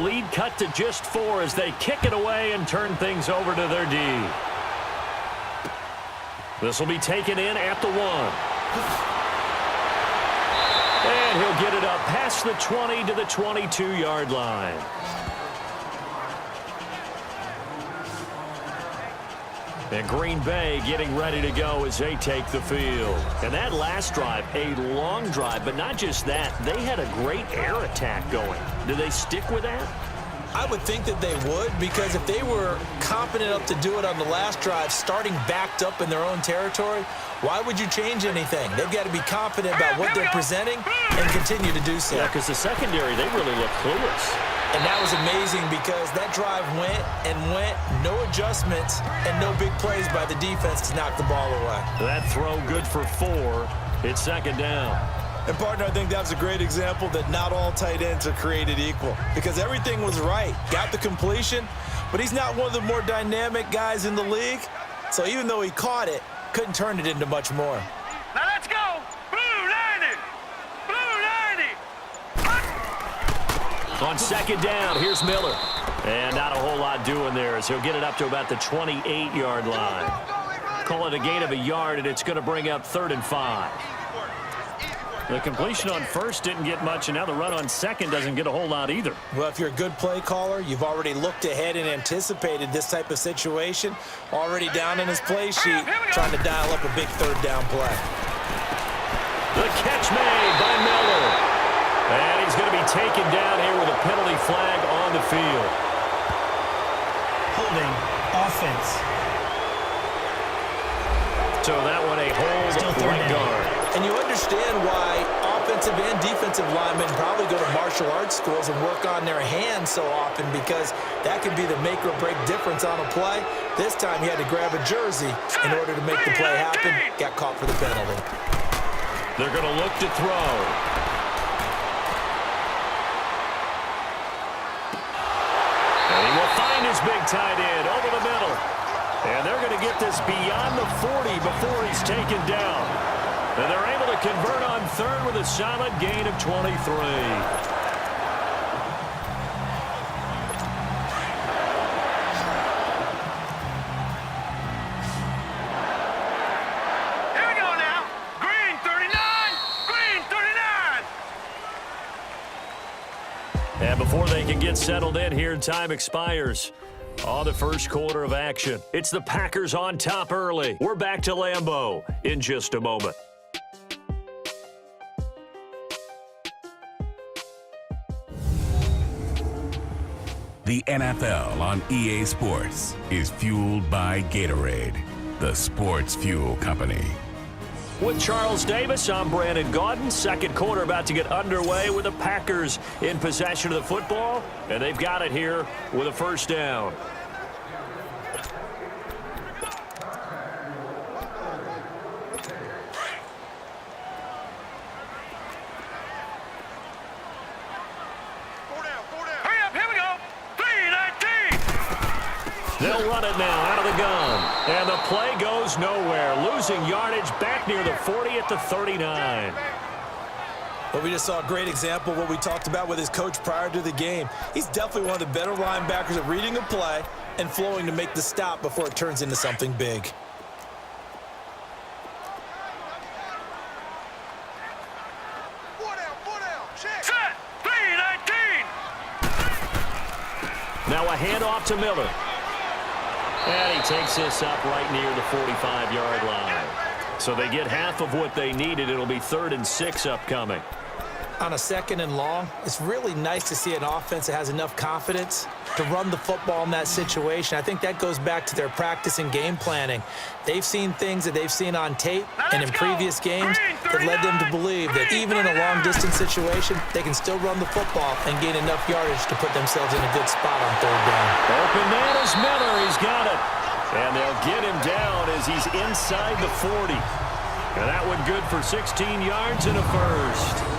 lead cut to just 4 as they kick it away and turn things over to their D. This will be taken in at the 1. And he'll get it up past the 20 to the 22-yard line. And Green Bay getting ready to go as they take the field. And that last drive, a long drive, but not just that. They had a great air attack going. Do they stick with that? I would think that they would, because if they were confident enough to do it on the last drive, starting backed up in their own territory, why would you change anything? They've got to be confident about what they're presenting and continue to do so. Yeah, because the secondary, they really look clueless. And that was amazing because that drive went and went, no adjustments, and no big plays by the defense to knock the ball away. That throw good for 4. It's second down. And, partner, I think that's a great example that not all tight ends are created equal, because everything was right. Got the completion, but he's not one of the more dynamic guys in the league. So even though he caught it, couldn't turn it into much more. Now let's go. Blue 90. Blue 90. On second down, here's Miller. And not a whole lot doing there as he'll get it up to about the 28-yard line. Call it a gain of a yard, and it's going to bring up 3rd and 5. The completion on first didn't get much, and now the run on second doesn't get a whole lot either. Well, if you're a good play caller, you've already looked ahead and anticipated this type of situation. Already down in his play sheet, trying to dial up a big 3rd down play. The catch made by Miller. And he's going to be taken down here with a penalty flag on the field. Holding offense. So that one a hold right guard. And you understand why offensive and defensive linemen probably go to martial arts schools and work on their hands so often, because that can be the make or break difference on a play. This time he had to grab a jersey in order to make the play happen. Got caught for the penalty. They're going to look to throw. And he will find his big tight end over the middle. And they're going to get this beyond the 40 before he's taken down. And they're able to convert on 3rd with a solid gain of 23. Here we go now. Green 39. Green 39. And before they can get settled in here, time expires. On the first quarter of action, it's the Packers on top early. We're back to Lambeau in just a moment. The NFL on EA Sports is fueled by Gatorade, the sports fuel company. With Charles Davis, I'm Brandon Gaudin. Second quarter about to get underway with the Packers in possession of the football, and they've got it here with a 1st down. They'll run it now out of the gun. And the play goes nowhere. Losing yardage back near the 40 at the 39. Well, we just saw a great example of what we talked about with his coach prior to the game. He's definitely one of the better linebackers at reading a play and flowing to make the stop before it turns into something big. Set. 3-19. Now a handoff to Miller. And he takes this up right near the 45-yard line. So they get half of what they needed. It'll be 3rd and 6 upcoming. On a 2nd and long, it's really nice to see an offense that has enough confidence to run the football in that situation. I think that goes back to their practice and game planning. They've seen things that they've seen on tape and in previous games that led them to believe that even in a long-distance situation, they can still run the football and gain enough yardage to put themselves in a good spot on 3rd down. Open man is Miller. He's got it. And they'll get him down as he's inside the 40. And that one good for 16 yards and a 1st.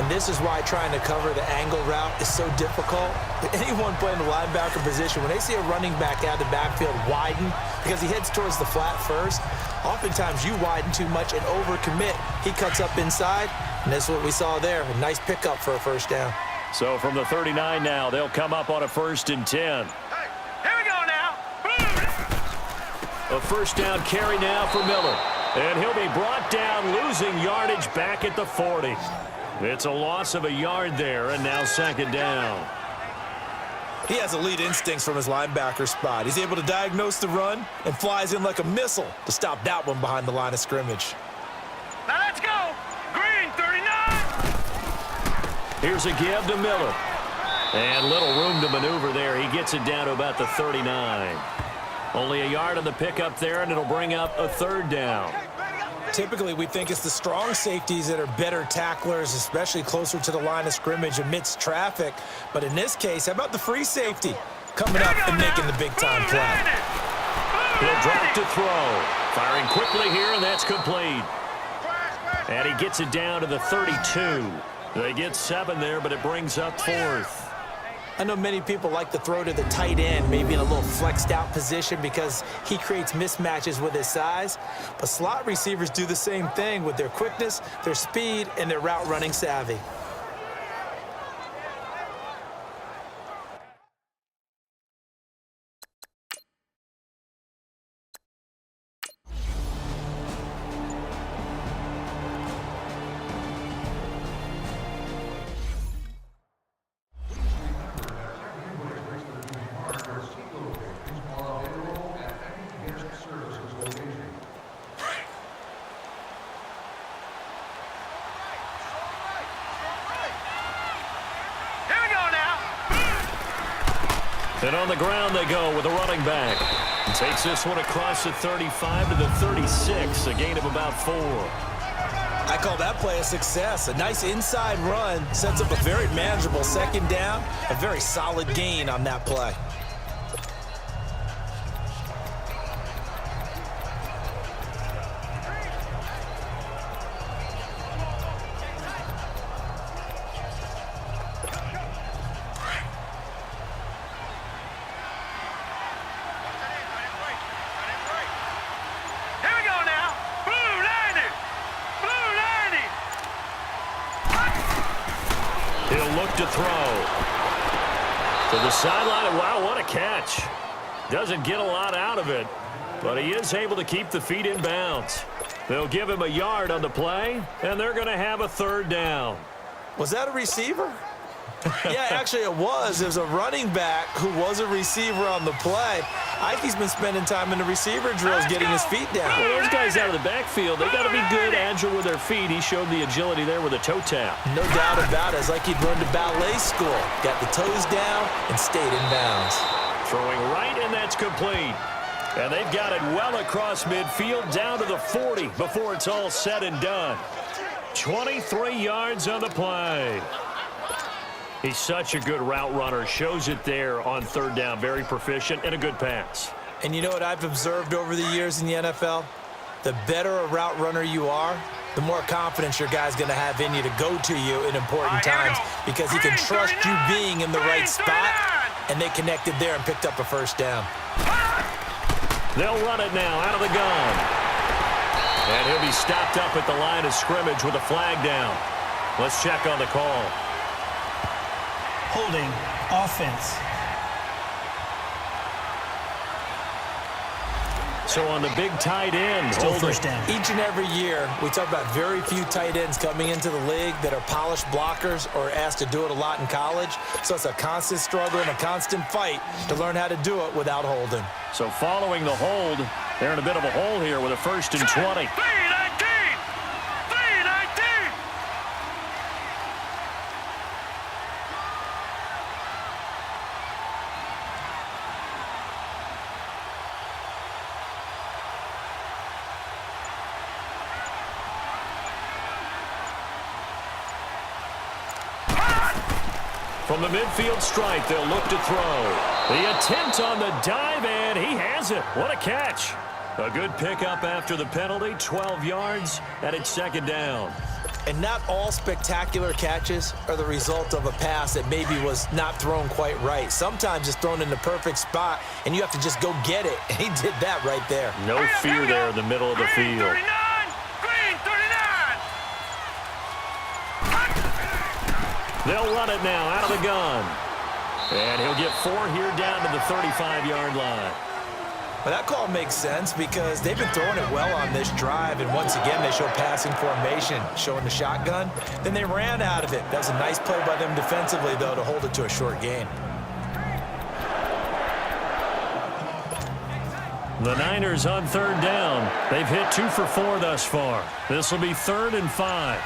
And this is why trying to cover the angle route is so difficult. Anyone playing the linebacker position, when they see a running back out of the backfield widen because he heads towards the flat first, oftentimes you widen too much and overcommit. He cuts up inside, and that's what we saw there. A nice pickup for a 1st down. So from the 39 now, they'll come up on a 1st and 10. Hey, here we go now. A first down carry now for Miller. And he'll be brought down, losing yardage back at the 40. It's a loss of a yard there, and now 2nd down. He has elite instincts from his linebacker spot. He's able to diagnose the run and flies in like a missile to stop that one behind the line of scrimmage. Now let's go. Green 39. Here's a give to Miller. And little room to maneuver there. He gets it down to about the 39. Only a yard on the pickup there, and it'll bring up a 3rd down. Typically, we think it's the strong safeties that are better tacklers, especially closer to the line of scrimmage amidst traffic. But in this case, how about the free safety coming up and making the big-time play? He'll drop to throw. Firing quickly here, and that's complete. And he gets it down to the 32. They get 7 there, but it brings up 4th. I know many people like to throw to the tight end, maybe in a little flexed out position because he creates mismatches with his size. But slot receivers do the same thing with their quickness, their speed, and their route running savvy. And on the ground they go with a running back. Takes this one across the 35 to the 36, a gain of about 4. I call that play a success. A nice inside run sets up a very manageable 2nd down, a very solid gain on that play. To throw to the sideline. Wow, what a catch. Doesn't get a lot out of it, but he is able to keep the feet in bounds. They'll give him a yard on the play, and they're going to have a 3rd down. Was that a receiver? Yeah, actually it was. It was a running back who was a receiver on the play. Ikey's been spending time in the receiver drills getting his feet down. Well, those guys out of the backfield, they got to be good, agile with their feet. He showed the agility there with a toe tap. No doubt about it. It's like he'd run to ballet school. Got the toes down and stayed in bounds. Throwing right, and that's complete. And they've got it well across midfield down to the 40 before it's all said and done. 23 yards on the play. He's such a good route runner. Shows it there on 3rd down. Very proficient and a good pass. And you know what I've observed over the years in the NFL? The better a route runner you are, the more confidence your guy's going to have in you to go to you in important times because he can trust you being in the right spot, and they connected there and picked up a 1st down. They'll run it now out of the gun. And he'll be stopped up at the line of scrimmage with a flag down. Let's check on the call. Holding offense. So on the big tight end, Still 1st down. Each and every year, we talk about very few tight ends coming into the league that are polished blockers or asked to do it a lot in college. So it's a constant struggle and a constant fight to learn how to do it without holding. So following the hold, they're in a bit of a hole here with a 1st and 20. From the midfield stripe, they'll look to throw. The attempt on the dive, and he has it. What a catch. A good pickup after the penalty, 12 yards, and it's 2nd down. And not all spectacular catches are the result of a pass that maybe was not thrown quite right. Sometimes it's thrown in the perfect spot, and you have to just go get it. And he did that right there. No fear there in the middle of the field. They'll run it now out of the gun. And he'll get 4 here down to the 35-yard line. Well, that call makes sense because they've been throwing it well on this drive, and once again, they show passing formation, showing the shotgun. Then they ran out of it. That was a nice play by them defensively, though, to hold it to a short gain. The Niners on 3rd down. They've hit 2 for 4 thus far. This will be 3rd and 5.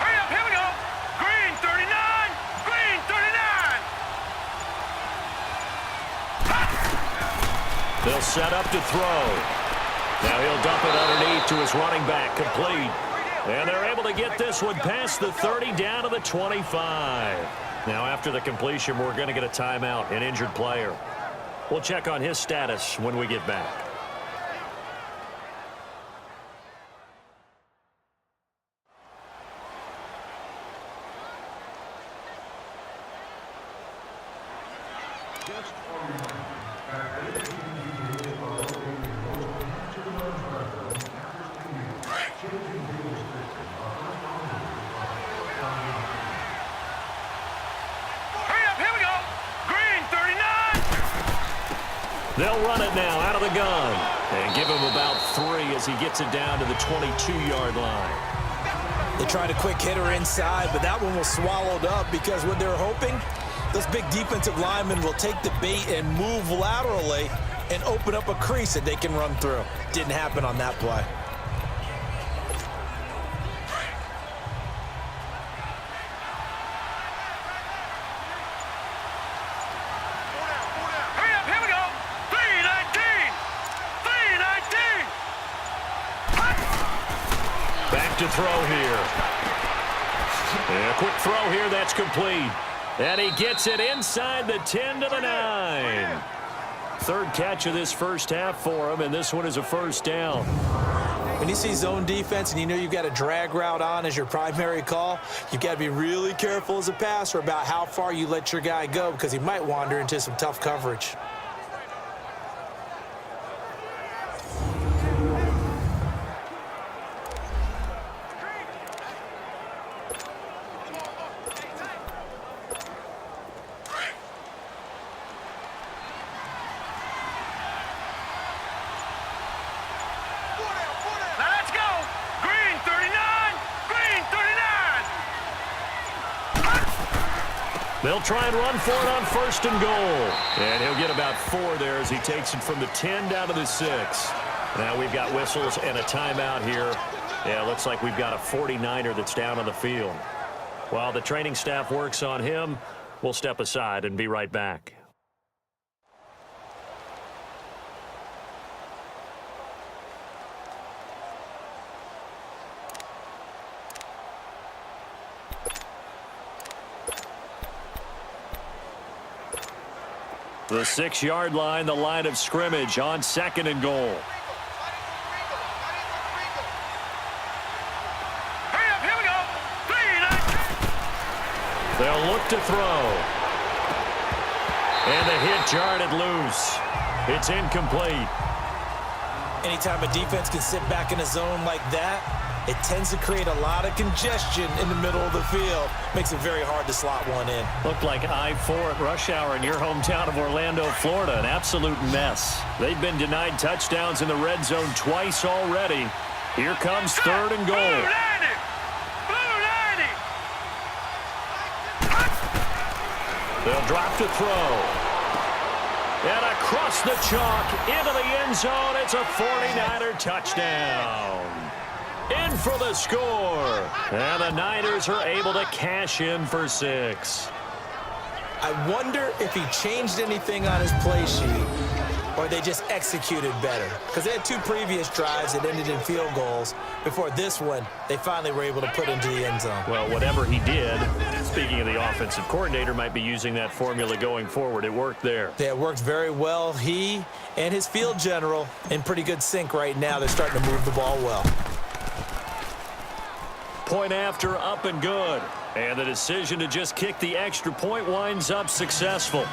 Hurry up, here we go. Green 39, green 39. They'll set up to throw. Now he'll dump it underneath to his running back, complete. And they're able to get this one past the 30 down to the 25. Now after the completion, we're going to get a timeout, an injured player. We'll check on his status when we get back. They'll run it now out of the gun and give him about 3 as he gets it down to the 22-yard line. They tried a quick hitter inside, but that one was swallowed up because what they're hoping, those big defensive linemen will take the bait and move laterally and open up a crease that they can run through. Didn't happen on that play. To throw here. And a quick throw here, that's complete. And he gets it inside the 10 to the 9. 3rd catch of this first half for him, and this one is a first down. When you see zone defense and you know you've got a drag route on as your primary call, you've got to be really careful as a passer about how far you let your guy go because he might wander into some tough coverage. They'll try and run for it on 1st and goal. And he'll get about 4 there as he takes it from the 10 down to the 6. Now we've got whistles and a timeout here. Yeah, looks like we've got a 49er that's down on the field. While the training staff works on him, we'll step aside and be right back. The 6-yard line, the line of scrimmage on 2nd and goal. Hurry up, here we go. 3, 9. They'll look to throw. And the hit jarred it loose. It's incomplete. Anytime a defense can sit back in a zone like that, it tends to create a lot of congestion in the middle of the field. Makes it very hard to slot one in. Looked like I-4 at rush hour in your hometown of Orlando, Florida. An absolute mess. They've been denied touchdowns in the red zone twice already. Here comes 3rd and goal. Blue 90. Blue 90. They'll drop to throw. And across the chalk into the end zone. It's a 49er touchdown. In for the score. And the Niners are able to cash in for 6. I wonder if he changed anything on his play sheet or they just executed better. Because they had 2 previous drives that ended in field goals. Before this one, they finally were able to put into the end zone. Well, whatever he did, speaking of the offensive coordinator, might be using that formula going forward. It worked there. Yeah, it worked very well. He and his field general in pretty good sync right now. They're starting to move the ball well. Point after, up and good. And the decision to just kick the extra point winds up successful.